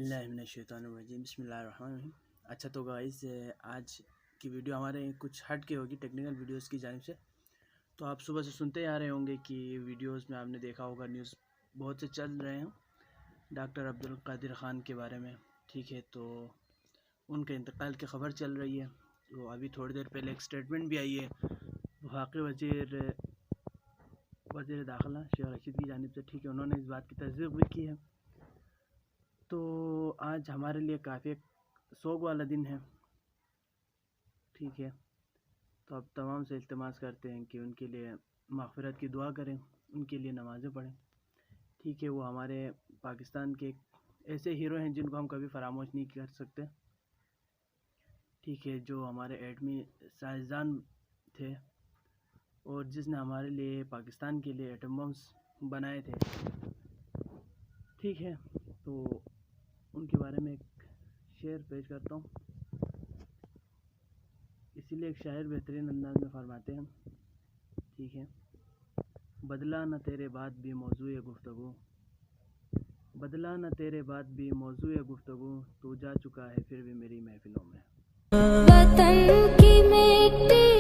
औज़ुबिल्लाहिमिनश्शैतानिर्रजीम बिस्मिल्लाहिर्रहमानिर्रहीम। अच्छा तो गाइस, आज की वीडियो हमारे कुछ हट के होगी टेक्निकल वीडियोस की जानिब से। तो आप सुबह से सुनते आ रहे होंगे कि वीडियोस में आपने देखा होगा, न्यूज़ बहुत से चल रहे हैं डॉक्टर अब्दुल कादिर ख़ान के बारे में। ठीक है, तो उनके इंतकाल की ख़बर चल रही है। तो अभी थोड़ी देर पहले एक स्टेटमेंट भी आई है वफाकी वज़ीर दाखिला शेख रशीद की जानिब से। ठीक है, उन्होंने इस बात की तस्दीक भी की है। तो आज हमारे लिए काफ़ी एक शोक वाला दिन है। ठीक है, तो अब तमाम से इल्तिमास करते हैं कि उनके लिए मग़फ़िरत की दुआ करें, उनके लिए नमाज़ें पढ़ें। ठीक है, वो हमारे पाकिस्तान के ऐसे हीरो हैं जिनको हम कभी फरामोश नहीं कर सकते। ठीक है, जो हमारे एटमी साइंसदान थे और जिसने हमारे लिए पाकिस्तान के लिए एटम बम्स बनाए थे। ठीक है, तो उनके बारे में एक शेर पेश करता हूँ। इसीलिए एक शायर बेहतरीन अंदाज में फरमाते हैं। ठीक है, बदला न तेरे बाद भी मौज़ूए गुफ्तगू, बदला न तेरे बाद भी मौज़ूए गुफ्तगू, तू जा चुका है फिर भी मेरी महफिलों में। वतन की मिट्टी